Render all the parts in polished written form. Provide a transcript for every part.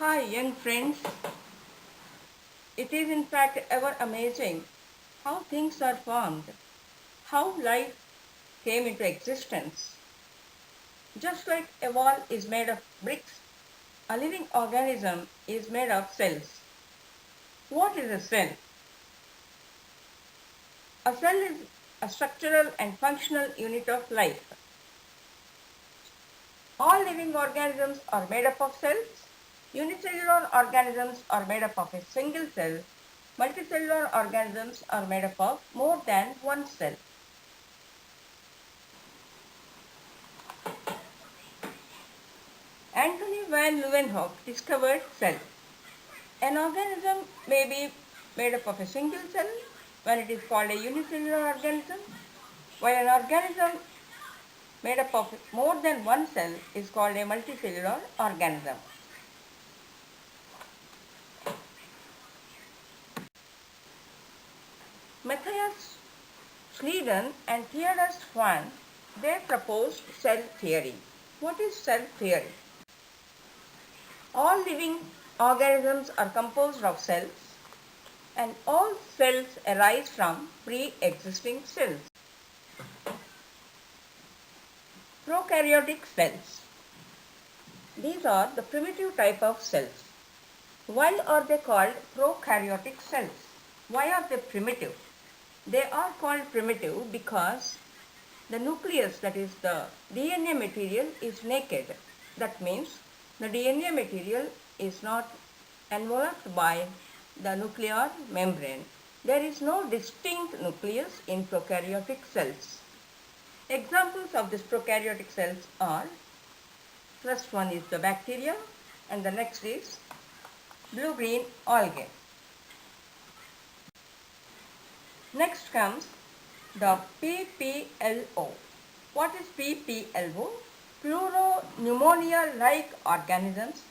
Hi, young friends. It is in fact ever amazing how things are formed, how life came into existence. Just like a wall is made of bricks, a living organism is made of cells. What is a cell? A cell is a structural and functional unit of life. All living organisms are made up of cells. Unicellular organisms are made up of a single cell. Multicellular organisms are made up of more than one cell. Anthony van Leeuwenhoek discovered cell. An organism may be made up of a single cell when it is called a unicellular organism, while an organism made up of more than one cell is called a multicellular organism. Matthias Schleiden and Schwan, they proposed cell theory. What is cell theory? All living organisms are composed of cells, and all cells arise from pre-existing cells. Prokaryotic cells. These are the primitive type of cells. Why are they called prokaryotic cells? Why are they primitive? They are called primitive because the nucleus, that is the DNA material, is naked. That means the DNA material is not enveloped by the nuclear membrane. There is no distinct nucleus in prokaryotic cells. Examples of these prokaryotic cells are, first one is the bacteria and the next is blue-green algae. Next comes the PPLO. What is PPLO? Pleuropneumonia-like organisms,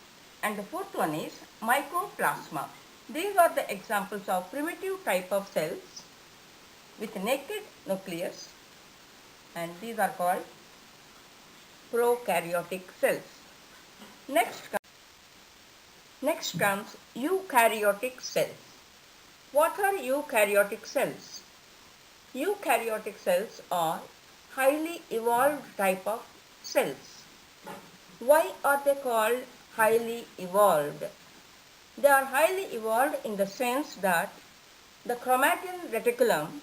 and the fourth one is Mycoplasma. These are the examples of primitive type of cells with naked nucleus, and these are called prokaryotic cells. Next comes eukaryotic cells. What are eukaryotic cells? Eukaryotic cells are highly evolved type of cells. Why are they called highly evolved? They are highly evolved in the sense that the chromatin reticulum,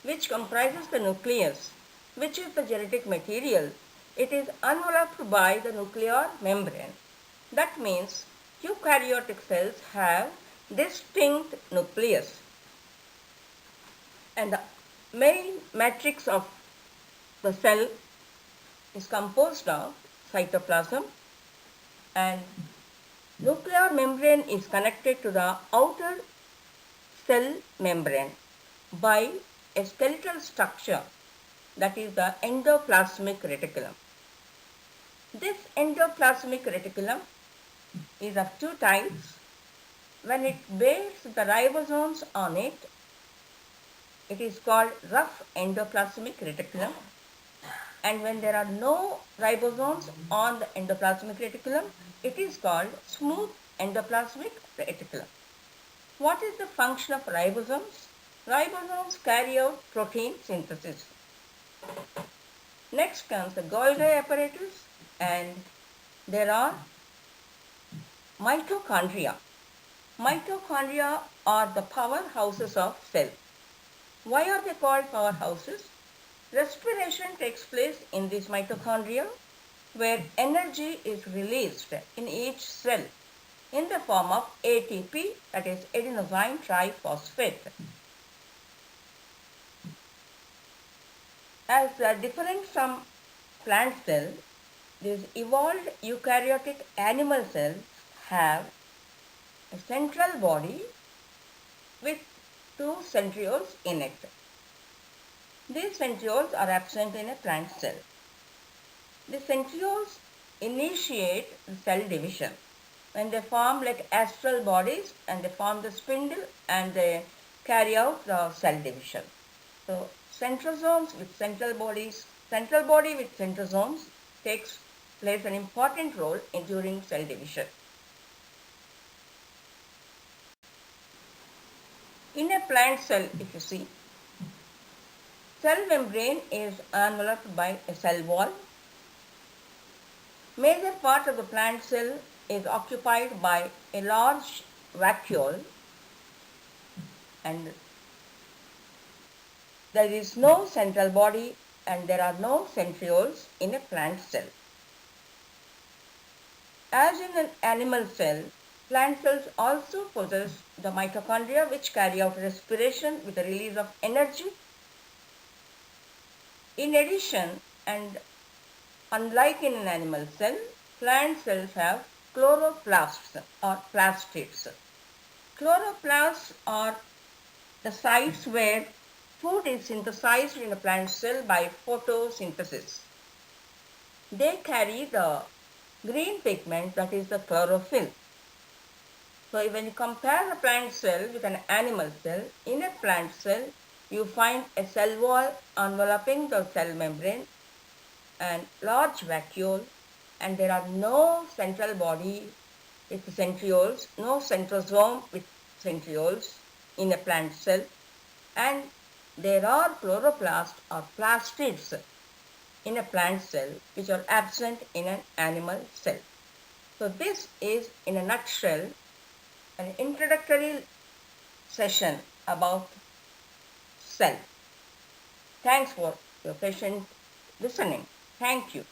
which comprises the nucleus, which is the genetic material, it is enveloped by the nuclear membrane. That means eukaryotic cells have distinct nucleus. And the main matrix of the cell is composed of cytoplasm, and nuclear membrane is connected to the outer cell membrane by a skeletal structure, that is the endoplasmic reticulum. This endoplasmic reticulum is of two types. When it bears the ribosomes on it, it is called rough endoplasmic reticulum, and when there are no ribosomes on the endoplasmic reticulum, it is called smooth endoplasmic reticulum. What is the function of ribosomes? Ribosomes carry out protein synthesis. Next comes the Golgi apparatus, and there are mitochondria. Mitochondria are the powerhouses of cells. Why are they called powerhouses? Respiration takes place in these mitochondria, where energy is released in each cell in the form of ATP, that is adenosine triphosphate. As different from plant cells, these evolved eukaryotic animal cells have a central body with two centrioles in it. These centrioles are absent in a plant cell. The centrioles initiate the cell division when they form like astral bodies, and they form the spindle and they carry out the cell division. So centrosomes with central body with centrosomes plays an important role during cell division. In a plant cell, if you see, cell membrane is enveloped by a cell wall. Major part of the plant cell is occupied by a large vacuole, and there is no central body and there are no centrioles in a plant cell. As in an animal cell, plant cells also possess the mitochondria, which carry out respiration with the release of energy. In addition, and unlike in an animal cell, plant cells have chloroplasts or plastids. Chloroplasts are the sites where food is synthesized in a plant cell by photosynthesis. They carry the green pigment, that is the chlorophyll. So when you compare a plant cell with an animal cell, in a plant cell you find a cell wall enveloping the cell membrane and large vacuole, and there are no central body with centrioles, no centrosome with centrioles in a plant cell, and there are chloroplasts or plastids in a plant cell which are absent in an animal cell. So this is, in a nutshell, an introductory session about cell. Thanks for your patient listening. Thank you.